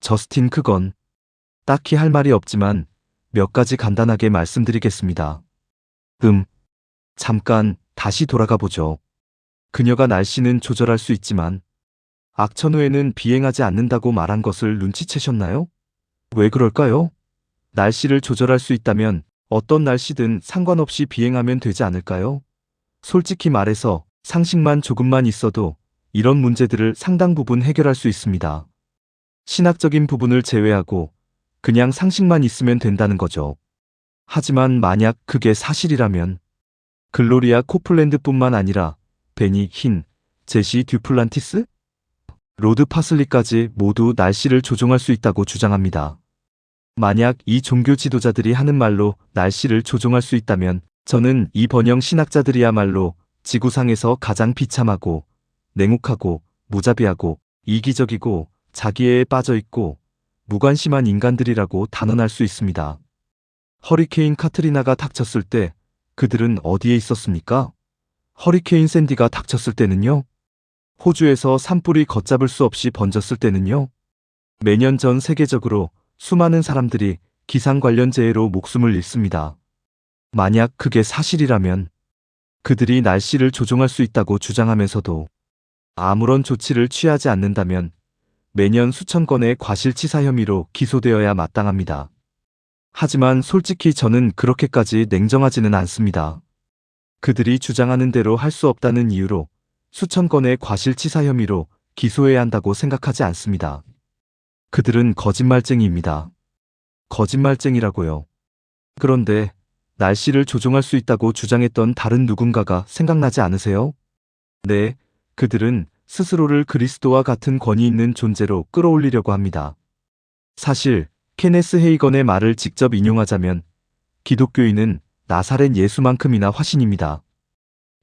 저스틴 크건. 딱히 할 말이 없지만 몇 가지 간단하게 말씀드리겠습니다. 잠깐 다시 돌아가 보죠. 그녀가 날씨는 조절할 수 있지만 악천후에는 비행하지 않는다고 말한 것을 눈치채셨나요? 왜 그럴까요? 날씨를 조절할 수 있다면 어떤 날씨든 상관없이 비행하면 되지 않을까요? 솔직히 말해서 상식만 조금만 있어도 이런 문제들을 상당 부분 해결할 수 있습니다. 신학적인 부분을 제외하고 그냥 상식만 있으면 된다는 거죠. 하지만 만약 그게 사실이라면 글로리아 코플랜드뿐만 아니라 베니 흰, 제시 듀플란티스, 로드 파슬리까지 모두 날씨를 조종할 수 있다고 주장합니다. 만약 이 종교 지도자들이 하는 말로 날씨를 조종할 수 있다면 저는 이 번영 신학자들이야말로 지구상에서 가장 비참하고 냉혹하고 무자비하고 이기적이고 자기애에 빠져있고 무관심한 인간들이라고 단언할 수 있습니다. 허리케인 카트리나가 닥쳤을 때 그들은 어디에 있었습니까? 허리케인 샌디가 닥쳤을 때는요? 호주에서 산불이 걷잡을 수 없이 번졌을 때는요? 매년 전 세계적으로 수많은 사람들이 기상 관련 재해로 목숨을 잃습니다. 만약 그게 사실이라면 그들이 날씨를 조종할 수 있다고 주장하면서도 아무런 조치를 취하지 않는다면 매년 수천 건의 과실치사 혐의로 기소되어야 마땅합니다. 하지만 솔직히 저는 그렇게까지 냉정하지는 않습니다. 그들이 주장하는 대로 할 수 없다는 이유로 수천 건의 과실치사 혐의로 기소해야 한다고 생각하지 않습니다. 그들은 거짓말쟁이입니다. 거짓말쟁이라고요. 그런데 날씨를 조종할 수 있다고 주장했던 다른 누군가가 생각나지 않으세요? 네, 그들은 스스로를 그리스도와 같은 권위 있는 존재로 끌어올리려고 합니다. 사실 케네스 헤이건의 말을 직접 인용하자면 기독교인은 나사렛 예수만큼이나 화신입니다.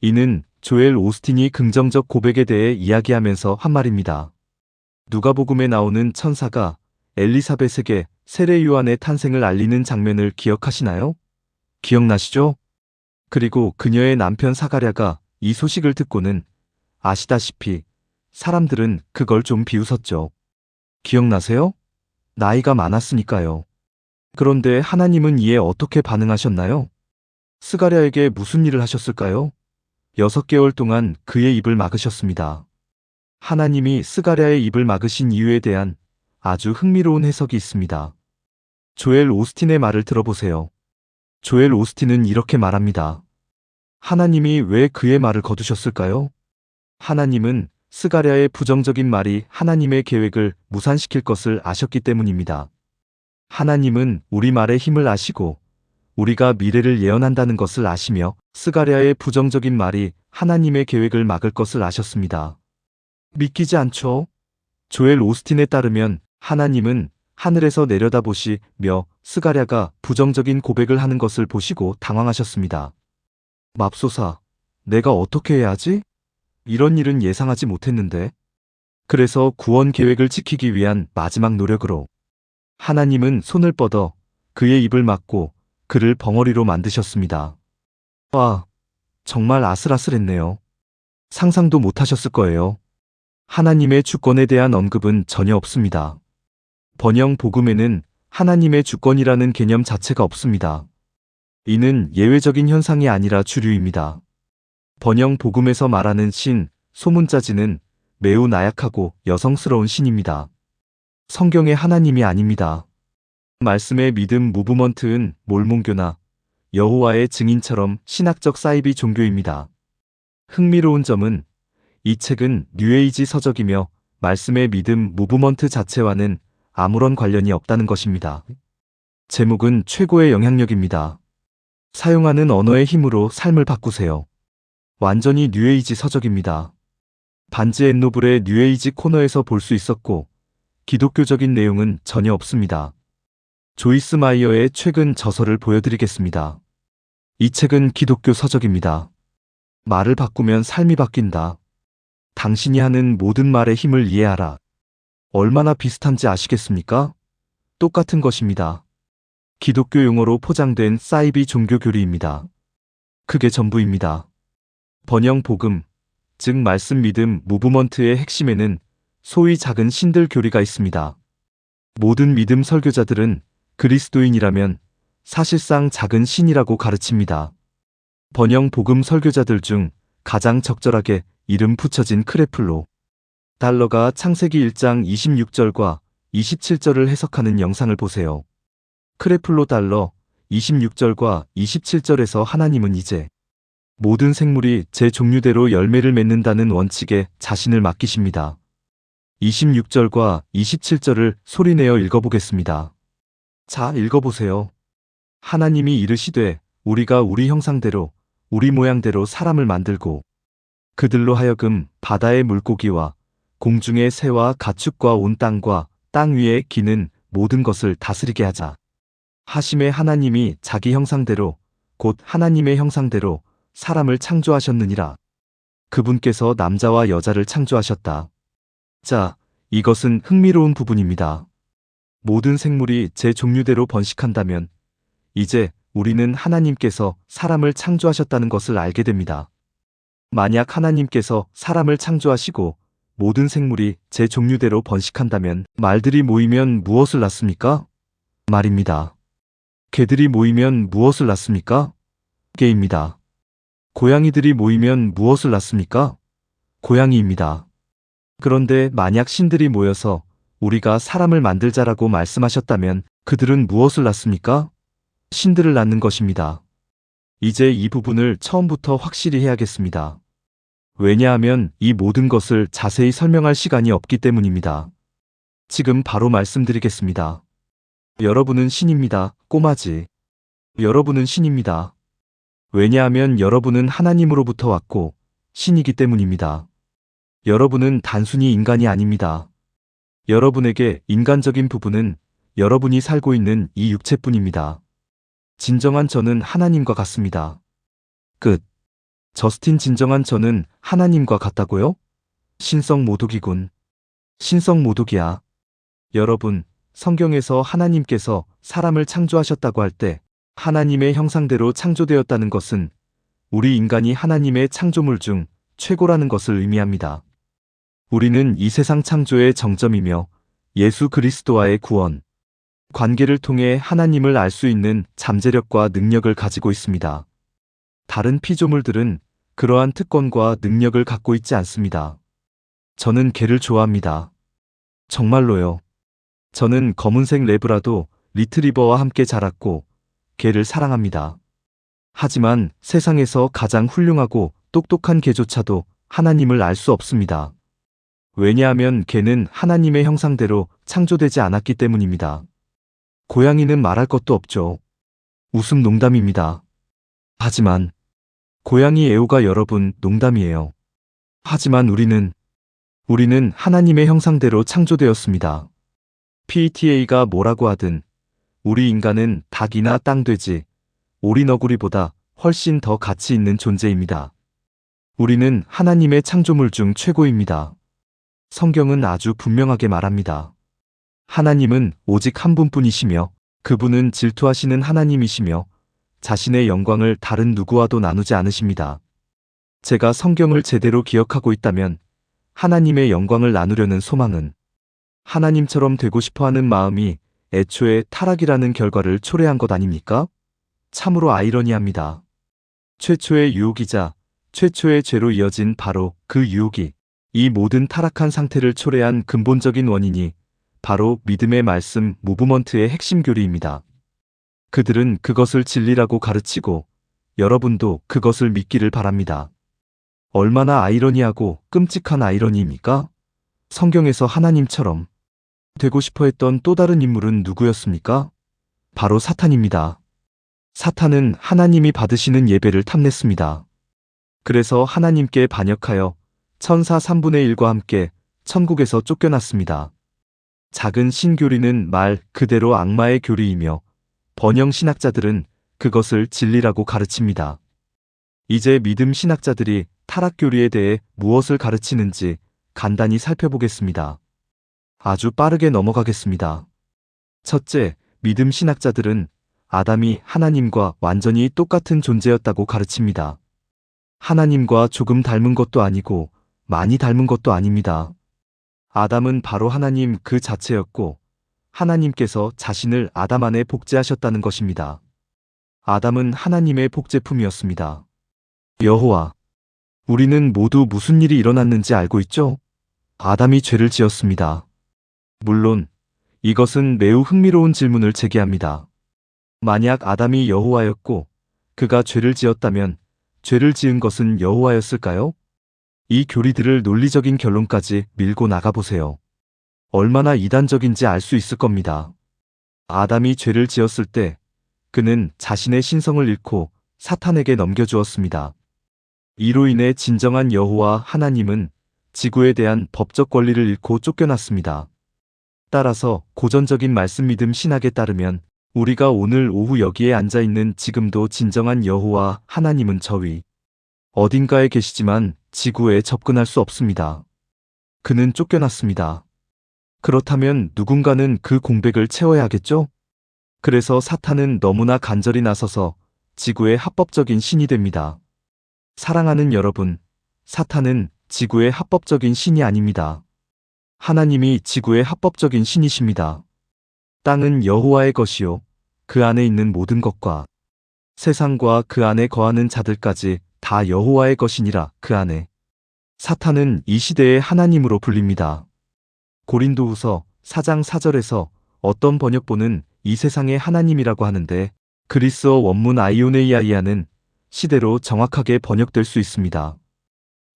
이는 조엘 오스틴이 긍정적 고백에 대해 이야기하면서 한 말입니다. 누가복음에 나오는 천사가 엘리사벳에게 세례 요한의 탄생을 알리는 장면을 기억하시나요? 기억나시죠? 그리고 그녀의 남편 사가랴가 이 소식을 듣고는 아시다시피 사람들은 그걸 좀 비웃었죠. 기억나세요? 나이가 많았으니까요. 그런데 하나님은 이에 어떻게 반응하셨나요? 스가랴에게 무슨 일을 하셨을까요? 6개월 동안 그의 입을 막으셨습니다. 하나님이 스가랴의 입을 막으신 이유에 대한 아주 흥미로운 해석이 있습니다. 조엘 오스틴의 말을 들어보세요. 조엘 오스틴은 이렇게 말합니다. 하나님이 왜 그의 말을 거두셨을까요? 하나님은 스가랴의 부정적인 말이 하나님의 계획을 무산시킬 것을 아셨기 때문입니다. 하나님은 우리 말의 힘을 아시고 우리가 미래를 예언한다는 것을 아시며 스가랴의 부정적인 말이 하나님의 계획을 막을 것을 아셨습니다. 믿기지 않죠? 조엘 오스틴에 따르면 하나님은 하늘에서 내려다보시며 스가랴가 부정적인 고백을 하는 것을 보시고 당황하셨습니다. 맙소사, 내가 어떻게 해야 하지? 이런 일은 예상하지 못했는데. 그래서 구원 계획을 지키기 위한 마지막 노력으로 하나님은 손을 뻗어 그의 입을 막고 그를 벙어리로 만드셨습니다. 와, 정말 아슬아슬했네요. 상상도 못하셨을 거예요. 하나님의 주권에 대한 언급은 전혀 없습니다. 번영 복음에는 하나님의 주권이라는 개념 자체가 없습니다. 이는 예외적인 현상이 아니라 주류입니다. 번영 복음에서 말하는 신, 소문자지는 매우 나약하고 여성스러운 신입니다. 성경의 하나님이 아닙니다. 말씀의 믿음 무브먼트은 몰몬교나 여호와의 증인처럼 신학적 사이비 종교입니다. 흥미로운 점은 이 책은 뉴에이지 서적이며 말씀의 믿음 무브먼트 자체와는 아무런 관련이 없다는 것입니다. 제목은 최고의 영향력입니다. 사용하는 언어의 힘으로 삶을 바꾸세요. 완전히 뉴에이지 서적입니다. 반지 앤 노블의 뉴에이지 코너에서 볼 수 있었고 기독교적인 내용은 전혀 없습니다. 조이스 마이어의 최근 저서를 보여드리겠습니다. 이 책은 기독교 서적입니다. 말을 바꾸면 삶이 바뀐다. 당신이 하는 모든 말의 힘을 이해하라. 얼마나 비슷한지 아시겠습니까? 똑같은 것입니다. 기독교 용어로 포장된 사이비 종교 교리입니다. 그게 전부입니다. 번영 복음, 즉 말씀 믿음 무브먼트의 핵심에는 소위 작은 신들 교리가 있습니다. 모든 믿음 설교자들은 그리스도인이라면 사실상 작은 신이라고 가르칩니다. 번영 복음 설교자들 중 가장 적절하게 이름 붙여진 크레플로 달러가 창세기 1장 26절과 27절을 해석하는 영상을 보세요. 크레플로 달러 26절과 27절에서 하나님은 이제 모든 생물이 제 종류대로 열매를 맺는다는 원칙에 자신을 맡기십니다. 26절과 27절을 소리내어 읽어보겠습니다. 자, 읽어보세요. 하나님이 이르시되 우리가 우리 형상대로 우리 모양대로 사람을 만들고 그들로 하여금 바다의 물고기와 공중의 새와 가축과 온 땅과 땅 위에 기는 모든 것을 다스리게 하자. 하심에 하나님이 자기 형상대로 곧 하나님의 형상대로 사람을 창조하셨느니라. 그분께서 남자와 여자를 창조하셨다. 자, 이것은 흥미로운 부분입니다. 모든 생물이 제 종류대로 번식한다면 이제 우리는 하나님께서 사람을 창조하셨다는 것을 알게 됩니다. 만약 하나님께서 사람을 창조하시고 모든 생물이 제 종류대로 번식한다면 말들이 모이면 무엇을 낳습니까? 말입니다. 개들이 모이면 무엇을 낳습니까? 개입니다. 고양이들이 모이면 무엇을 낳습니까? 고양이입니다. 그런데 만약 신들이 모여서 우리가 사람을 만들자라고 말씀하셨다면 그들은 무엇을 낳습니까? 신들을 낳는 것입니다. 이제 이 부분을 처음부터 확실히 해야겠습니다. 왜냐하면 이 모든 것을 자세히 설명할 시간이 없기 때문입니다. 지금 바로 말씀드리겠습니다. 여러분은 신입니다. 꼬마지. 여러분은 신입니다. 왜냐하면 여러분은 하나님으로부터 왔고 신이기 때문입니다. 여러분은 단순히 인간이 아닙니다. 여러분에게 인간적인 부분은 여러분이 살고 있는 이 육체뿐입니다. 진정한 저는 하나님과 같습니다. 끝. 저스틴 진정한 저는 하나님과 같다고요? 신성 모독이군. 신성 모독이야. 여러분, 성경에서 하나님께서 사람을 창조하셨다고 할 때 하나님의 형상대로 창조되었다는 것은 우리 인간이 하나님의 창조물 중 최고라는 것을 의미합니다. 우리는 이 세상 창조의 정점이며 예수 그리스도와의 구원, 관계를 통해 하나님을 알 수 있는 잠재력과 능력을 가지고 있습니다. 다른 피조물들은 그러한 특권과 능력을 갖고 있지 않습니다. 저는 개를 좋아합니다. 정말로요. 저는 검은색 레브라도 리트리버와 함께 자랐고 개를 사랑합니다. 하지만 세상에서 가장 훌륭하고 똑똑한 개조차도 하나님을 알 수 없습니다. 왜냐하면 개는 하나님의 형상대로 창조되지 않았기 때문입니다. 고양이는 말할 것도 없죠. 웃음 농담입니다. 하지만 고양이 애호가 여러분 농담이에요. 하지만 우리는 하나님의 형상대로 창조되었습니다. PETA가 뭐라고 하든 우리 인간은 닭이나 땅돼지, 오리너구리보다 훨씬 더 가치 있는 존재입니다. 우리는 하나님의 창조물 중 최고입니다. 성경은 아주 분명하게 말합니다. 하나님은 오직 한 분뿐이시며 그분은 질투하시는 하나님이시며 자신의 영광을 다른 누구와도 나누지 않으십니다. 제가 성경을 제대로 기억하고 있다면 하나님의 영광을 나누려는 소망은 하나님처럼 되고 싶어하는 마음이 애초에 타락이라는 결과를 초래한 것 아닙니까? 참으로 아이러니합니다. 최초의 유혹이자 최초의 죄로 이어진 바로 그 유혹이 이 모든 타락한 상태를 초래한 근본적인 원인이 바로 믿음의 말씀 무브먼트의 핵심 교리입니다. 그들은 그것을 진리라고 가르치고 여러분도 그것을 믿기를 바랍니다. 얼마나 아이러니하고 끔찍한 아이러니입니까? 성경에서 하나님처럼 되고 싶어 했던 또 다른 인물은 누구였습니까? 바로 사탄입니다. 사탄은 하나님이 받으시는 예배를 탐냈습니다. 그래서 하나님께 반역하여 천사 3분의 1과 함께 천국에서 쫓겨났습니다. 작은 신교리는 말 그대로 악마의 교리이며 번영 신학자들은 그것을 진리라고 가르칩니다. 이제 믿음 신학자들이 타락 교리에 대해 무엇을 가르치는지 간단히 살펴보겠습니다. 아주 빠르게 넘어가겠습니다. 첫째, 믿음 신학자들은 아담이 하나님과 완전히 똑같은 존재였다고 가르칩니다. 하나님과 조금 닮은 것도 아니고 많이 닮은 것도 아닙니다. 아담은 바로 하나님 그 자체였고 하나님께서 자신을 아담 안에 복제하셨다는 것입니다. 아담은 하나님의 복제품이었습니다. 여호와, 우리는 모두 무슨 일이 일어났는지 알고 있죠? 아담이 죄를 지었습니다. 물론 이것은 매우 흥미로운 질문을 제기합니다. 만약 아담이 여호와였고 그가 죄를 지었다면 죄를 지은 것은 여호와였을까요? 이 교리들을 논리적인 결론까지 밀고 나가보세요. 얼마나 이단적인지 알 수 있을 겁니다. 아담이 죄를 지었을 때 그는 자신의 신성을 잃고 사탄에게 넘겨주었습니다. 이로 인해 진정한 여호와 하나님은 지구에 대한 법적 권리를 잃고 쫓겨났습니다. 따라서 고전적인 말씀 믿음 신학에 따르면 우리가 오늘 오후 여기에 앉아있는 지금도 진정한 여호와 하나님은 저 위 어딘가에 계시지만 지구에 접근할 수 없습니다. 그는 쫓겨났습니다. 그렇다면 누군가는 그 공백을 채워야 하겠죠? 그래서 사탄은 너무나 간절히 나서서 지구의 합법적인 신이 됩니다. 사랑하는 여러분, 사탄은 지구의 합법적인 신이 아닙니다. 하나님이 지구의 합법적인 신이십니다. 땅은 여호와의 것이요 그 안에 있는 모든 것과 세상과 그 안에 거하는 자들까지 다 여호와의 것이니라. 그 안에 사탄은 이 시대의 하나님으로 불립니다. 고린도후서 4장 4절에서 어떤 번역본은 이 세상의 하나님이라고 하는데 그리스어 원문 아이오네이아이아는 시대로 정확하게 번역될 수 있습니다.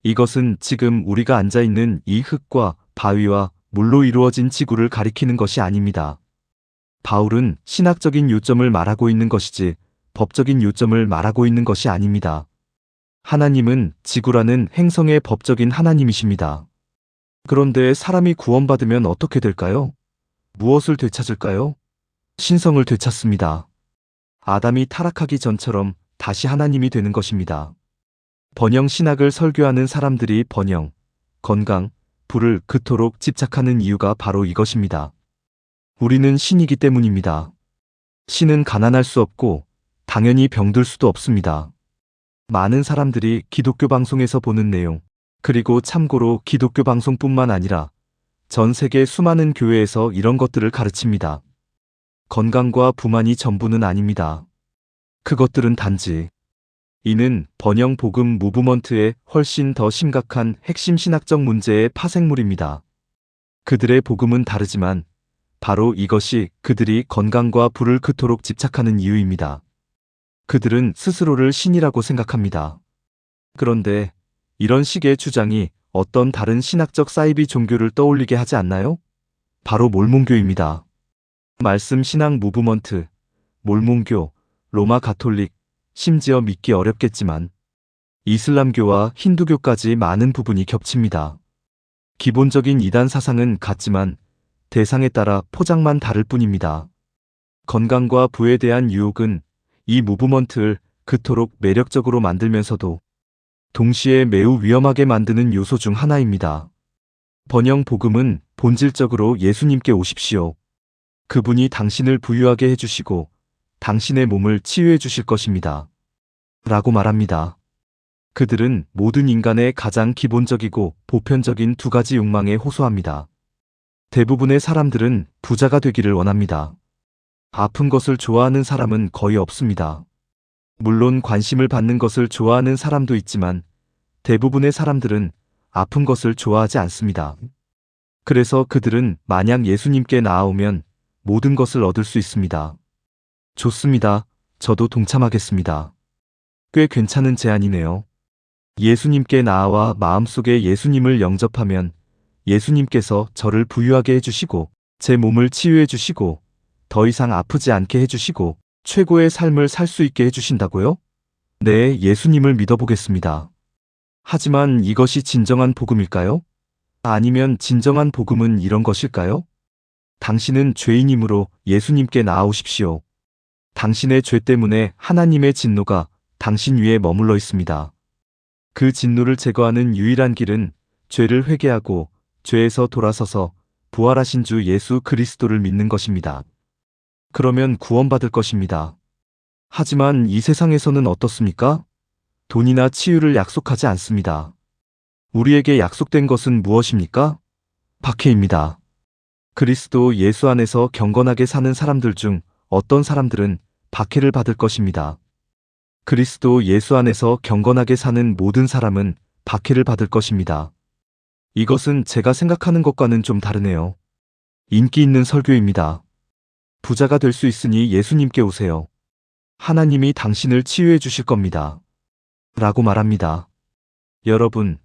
이것은 지금 우리가 앉아있는 이 흙과 바위와 물로 이루어진 지구를 가리키는 것이 아닙니다. 바울은 신학적인 요점을 말하고 있는 것이지 법적인 요점을 말하고 있는 것이 아닙니다. 하나님은 지구라는 행성의 법적인 하나님이십니다. 그런데 사람이 구원받으면 어떻게 될까요? 무엇을 되찾을까요? 신성을 되찾습니다. 아담이 타락하기 전처럼 다시 하나님이 되는 것입니다. 번영 신학을 설교하는 사람들이 번영, 건강, 부를 그토록 집착하는 이유가 바로 이것입니다. 우리는 신이기 때문입니다. 신은 가난할 수 없고 당연히 병들 수도 없습니다. 많은 사람들이 기독교 방송에서 보는 내용, 그리고 참고로 기독교 방송뿐만 아니라 전 세계 수많은 교회에서 이런 것들을 가르칩니다. 건강과 부만이 전부는 아닙니다. 그것들은 단지 이는 번영 복음 무브먼트의 훨씬 더 심각한 핵심 신학적 문제의 파생물입니다. 그들의 복음은 다르지만 바로 이것이 그들이 건강과 부를 그토록 집착하는 이유입니다. 그들은 스스로를 신이라고 생각합니다. 그런데 이런 식의 주장이 어떤 다른 신학적 사이비 종교를 떠올리게 하지 않나요? 바로 몰몬교입니다. 말씀 신앙 무브먼트, 몰몬교, 로마 가톨릭, 심지어 믿기 어렵겠지만 이슬람교와 힌두교까지 많은 부분이 겹칩니다. 기본적인 이단 사상은 같지만 대상에 따라 포장만 다를 뿐입니다. 건강과 부에 대한 유혹은 이 무브먼트를 그토록 매력적으로 만들면서도 동시에 매우 위험하게 만드는 요소 중 하나입니다. 번영 복음은 본질적으로 예수님께 오십시오. 그분이 당신을 부유하게 해주시고 당신의 몸을 치유해 주실 것입니다. 라고 말합니다. 그들은 모든 인간의 가장 기본적이고 보편적인 두 가지 욕망에 호소합니다. 대부분의 사람들은 부자가 되기를 원합니다. 아픈 것을 좋아하는 사람은 거의 없습니다. 물론 관심을 받는 것을 좋아하는 사람도 있지만 대부분의 사람들은 아픈 것을 좋아하지 않습니다. 그래서 그들은 만약 예수님께 나아오면 모든 것을 얻을 수 있습니다. 좋습니다. 저도 동참하겠습니다. 꽤 괜찮은 제안이네요. 예수님께 나아와 마음속에 예수님을 영접하면 예수님께서 저를 부유하게 해주시고 제 몸을 치유해 주시고 더 이상 아프지 않게 해주시고 최고의 삶을 살 수 있게 해주신다고요? 네, 예수님을 믿어보겠습니다. 하지만 이것이 진정한 복음일까요? 아니면 진정한 복음은 이런 것일까요? 당신은 죄인이므로 예수님께 나아오십시오. 당신의 죄 때문에 하나님의 진노가 당신 위에 머물러 있습니다. 그 진노를 제거하는 유일한 길은 죄를 회개하고 죄에서 돌아서서 부활하신 주 예수 그리스도를 믿는 것입니다. 그러면 구원받을 것입니다. 하지만 이 세상에서는 어떻습니까? 돈이나 치유를 약속하지 않습니다. 우리에게 약속된 것은 무엇입니까? 박해입니다. 그리스도 예수 안에서 경건하게 사는 사람들 중 어떤 사람들은 박해를 받을 것입니다. 그리스도 예수 안에서 경건하게 사는 모든 사람은 박해를 받을 것입니다. 이것은 제가 생각하는 것과는 좀 다르네요. 인기 있는 설교입니다. 부자가 될 수 있으니 예수님께 오세요. 하나님이 당신을 치유해 주실 겁니다. 라고 말합니다. 여러분,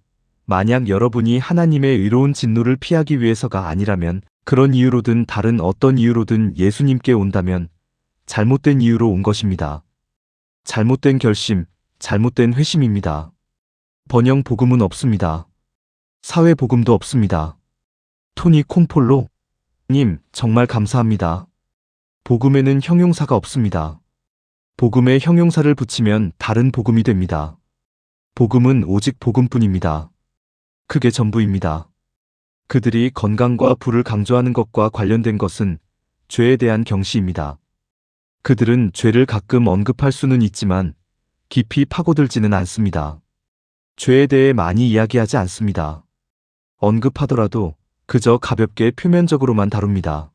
만약 여러분이 하나님의 의로운 진노를 피하기 위해서가 아니라면, 그런 이유로든 다른 어떤 이유로든 예수님께 온다면 잘못된 이유로 온 것입니다. 잘못된 결심, 잘못된 회심입니다. 번영 복음은 없습니다. 사회 복음도 없습니다. 토니 콩폴로 님, 정말 감사합니다. 복음에는 형용사가 없습니다. 복음에 형용사를 붙이면 다른 복음이 됩니다. 복음은 오직 복음뿐입니다. 그게 전부입니다. 그들이 건강과 부를 강조하는 것과 관련된 것은 죄에 대한 경시입니다. 그들은 죄를 가끔 언급할 수는 있지만 깊이 파고들지는 않습니다. 죄에 대해 많이 이야기하지 않습니다. 언급하더라도 그저 가볍게 표면적으로만 다룹니다.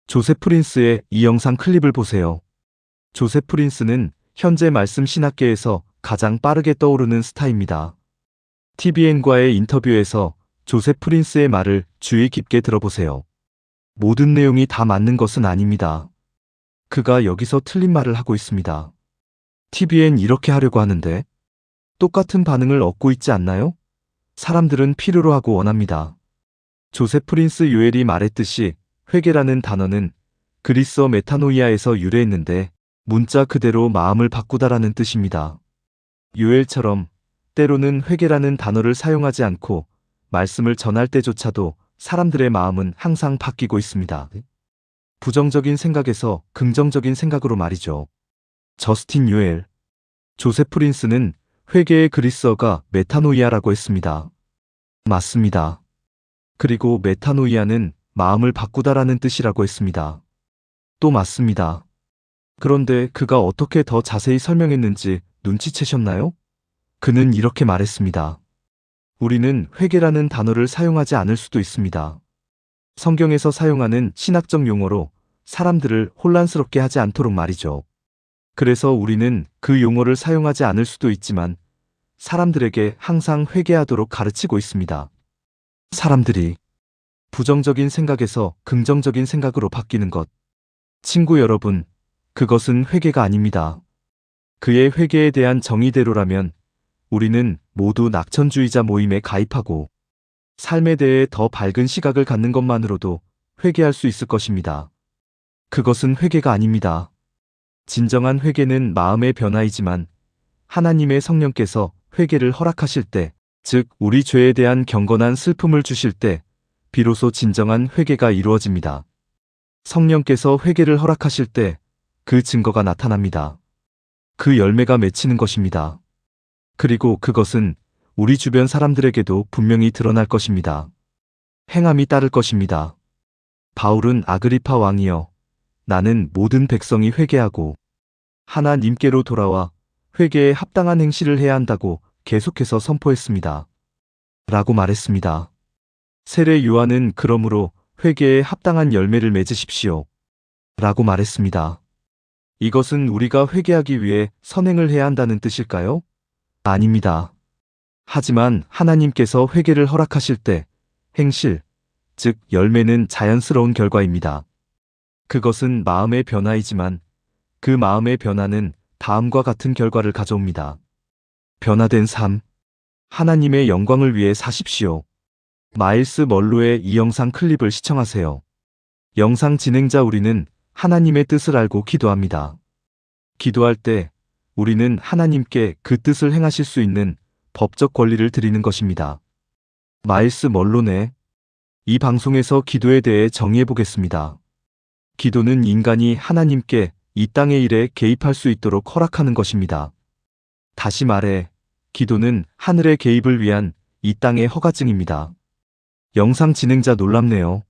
조셉 프린스의 이 영상 클립을 보세요. 조셉 프린스는 현재 말씀 신학계에서 가장 빠르게 떠오르는 스타입니다. TVN과의 인터뷰에서 조셉 프린스의 말을 주의 깊게 들어보세요. 모든 내용이 다 맞는 것은 아닙니다. 그가 여기서 틀린 말을 하고 있습니다. TVN 이렇게 하려고 하는데 똑같은 반응을 얻고 있지 않나요? 사람들은 필요로 하고 원합니다. 조셉 프린스 요엘이 말했듯이 회개라는 단어는 그리스어 메타노이아에서 유래했는데 문자 그대로 마음을 바꾸다라는 뜻입니다. 요엘처럼 때로는 회개라는 단어를 사용하지 않고 말씀을 전할 때조차도 사람들의 마음은 항상 바뀌고 있습니다. 부정적인 생각에서 긍정적인 생각으로 말이죠. 저스틴 요엘. 조셉 프린스는 회개의 그리스어가 메타노이아라고 했습니다. 맞습니다. 그리고 메타노이아는 마음을 바꾸다라는 뜻이라고 했습니다. 또 맞습니다. 그런데 그가 어떻게 더 자세히 설명했는지 눈치채셨나요? 그는 이렇게 말했습니다. 우리는 회개라는 단어를 사용하지 않을 수도 있습니다. 성경에서 사용하는 신학적 용어로 사람들을 혼란스럽게 하지 않도록 말이죠. 그래서 우리는 그 용어를 사용하지 않을 수도 있지만 사람들에게 항상 회개하도록 가르치고 있습니다. 사람들이 부정적인 생각에서 긍정적인 생각으로 바뀌는 것. 친구 여러분, 그것은 회개가 아닙니다. 그의 회개에 대한 정의대로라면 우리는 모두 낙천주의자 모임에 가입하고 삶에 대해 더 밝은 시각을 갖는 것만으로도 회개할 수 있을 것입니다. 그것은 회개가 아닙니다. 진정한 회개는 마음의 변화이지만 하나님의 성령께서 회개를 허락하실 때, 즉 우리 죄에 대한 경건한 슬픔을 주실 때 비로소 진정한 회개가 이루어집니다. 성령께서 회개를 허락하실 때 그 증거가 나타납니다. 그 열매가 맺히는 것입니다. 그리고 그것은 우리 주변 사람들에게도 분명히 드러날 것입니다. 행함이 따를 것입니다. 바울은 아그리파 왕이여, 나는 모든 백성이 회개하고 하나님께로 돌아와 회개에 합당한 행실을 해야 한다고 계속해서 선포했습니다. 라고 말했습니다. 세례 요한은 그러므로 회개에 합당한 열매를 맺으십시오. 라고 말했습니다. 이것은 우리가 회개하기 위해 선행을 해야 한다는 뜻일까요? 아닙니다. 하지만 하나님께서 회개를 허락하실 때 행실, 즉 열매는 자연스러운 결과입니다. 그것은 마음의 변화이지만 그 마음의 변화는 다음과 같은 결과를 가져옵니다. 변화된 삶, 하나님의 영광을 위해 사십시오. 마일스 멀로의 이 영상 클립을 시청하세요. 영상 진행자 우리는 하나님의 뜻을 알고 기도합니다. 기도할 때 우리는 하나님께 그 뜻을 행하실 수 있는 법적 권리를 드리는 것입니다. 마일스 멀로네. 이 방송에서 기도에 대해 정의해 보겠습니다. 기도는 인간이 하나님께 이 땅의 일에 개입할 수 있도록 허락하는 것입니다. 다시 말해, 기도는 하늘의 개입을 위한 이 땅의 허가증입니다. 영상 진행자 놀랍네요.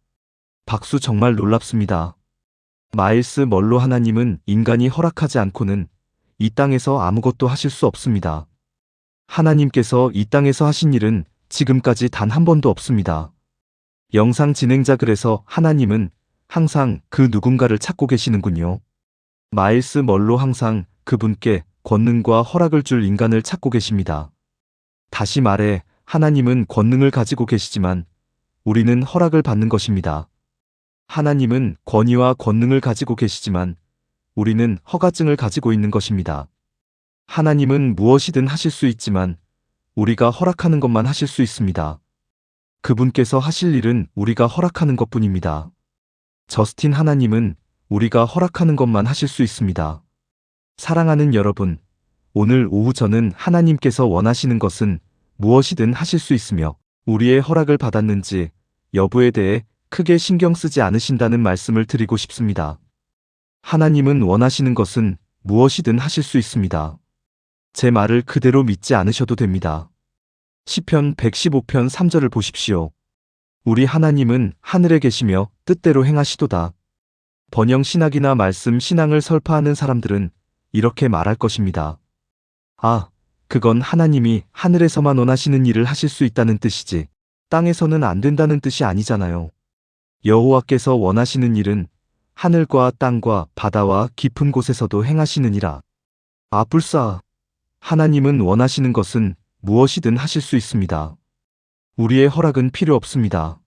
박수 정말 놀랍습니다. 마일스 멀로 하나님은 인간이 허락하지 않고는 이 땅에서 아무것도 하실 수 없습니다. 하나님께서 이 땅에서 하신 일은 지금까지 단 한 번도 없습니다. 영상 진행자 그래서 하나님은 항상 그 누군가를 찾고 계시는군요. 마일스 멀로 항상 그분께 권능과 허락을 줄 인간을 찾고 계십니다. 다시 말해 하나님은 권능을 가지고 계시지만 우리는 허락을 받는 것입니다. 하나님은 권위와 권능을 가지고 계시지만 우리는 허가증을 가지고 있는 것입니다. 하나님은 무엇이든 하실 수 있지만 우리가 허락하는 것만 하실 수 있습니다. 그분께서 하실 일은 우리가 허락하는 것뿐입니다. 저스틴 하나님은 우리가 허락하는 것만 하실 수 있습니다. 사랑하는 여러분, 오늘 오후 저는 하나님께서 원하시는 것은 무엇이든 하실 수 있으며 우리의 허락을 받았는지 여부에 대해 크게 신경 쓰지 않으신다는 말씀을 드리고 싶습니다. 하나님은 원하시는 것은 무엇이든 하실 수 있습니다. 제 말을 그대로 믿지 않으셔도 됩니다. 시편 115편 3절을 보십시오. 우리 하나님은 하늘에 계시며 뜻대로 행하시도다. 번영 신학이나 말씀 신앙을 설파하는 사람들은 이렇게 말할 것입니다. 아, 그건 하나님이 하늘에서만 원하시는 일을 하실 수 있다는 뜻이지 땅에서는 안 된다는 뜻이 아니잖아요. 여호와께서 원하시는 일은 하늘과 땅과 바다와 깊은 곳에서도 행하시느니라. 아, 불사. 하나님은 원하시는 것은 무엇이든 하실 수 있습니다. 우리의 허락은 필요 없습니다.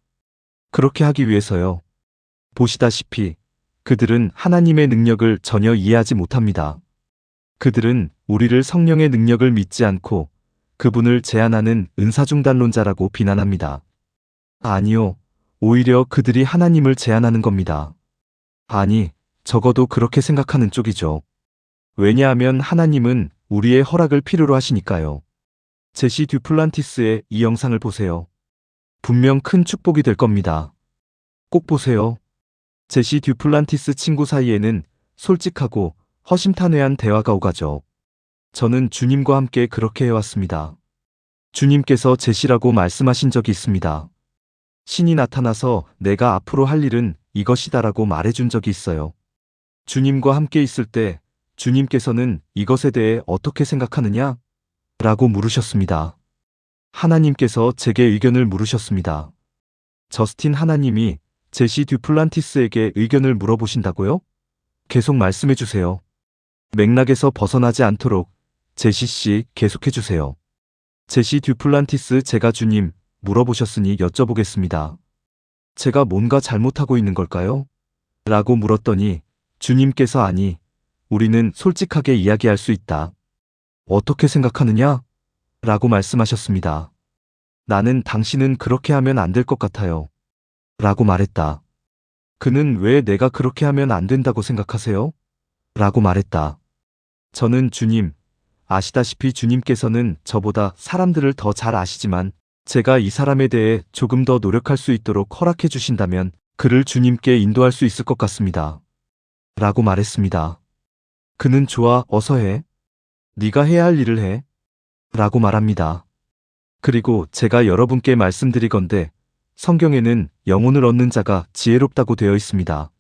그렇게 하기 위해서요. 보시다시피 그들은 하나님의 능력을 전혀 이해하지 못합니다. 그들은 우리를 성령의 능력을 믿지 않고 그분을 제한하는 은사중단론자라고 비난합니다. 아니요. 오히려 그들이 하나님을 제한하는 겁니다. 아니, 적어도 그렇게 생각하는 쪽이죠. 왜냐하면 하나님은 우리의 허락을 필요로 하시니까요. 제시 듀플란티스의 이 영상을 보세요. 분명 큰 축복이 될 겁니다. 꼭 보세요. 제시 듀플란티스 친구 사이에는 솔직하고 허심탄회한 대화가 오가죠. 저는 주님과 함께 그렇게 해왔습니다. 주님께서 제시라고 말씀하신 적이 있습니다. 신이 나타나서 내가 앞으로 할 일은 이것이다라고 말해준 적이 있어요. 주님과 함께 있을 때 주님께서는 이것에 대해 어떻게 생각하느냐? 라고 물으셨습니다. 하나님께서 제게 의견을 물으셨습니다. 저스틴 하나님이 제시 듀플란티스에게 의견을 물어보신다고요? 계속 말씀해 주세요. 맥락에서 벗어나지 않도록 제시 씨 계속해 주세요. 제시 듀플란티스 제가 주님 물어보셨으니 여쭤보겠습니다. 제가 뭔가 잘못하고 있는 걸까요? 라고 물었더니 주님께서 아니, 우리는 솔직하게 이야기할 수 있다. 어떻게 생각하느냐? 라고 말씀하셨습니다. 나는 당신은 그렇게 하면 안 될 것 같아요. 라고 말했다. 그는 왜 내가 그렇게 하면 안 된다고 생각하세요? 라고 말했다. 저는 주님, 아시다시피 주님께서는 저보다 사람들을 더 잘 아시지만 제가 이 사람에 대해 조금 더 노력할 수 있도록 허락해 주신다면 그를 주님께 인도할 수 있을 것 같습니다. 라고 말했습니다. 그는 좋아, 어서 해. 네가 해야 할 일을 해. 라고 말합니다. 그리고 제가 여러분께 말씀드리건대 성경에는 영혼을 얻는 자가 지혜롭다고 되어 있습니다.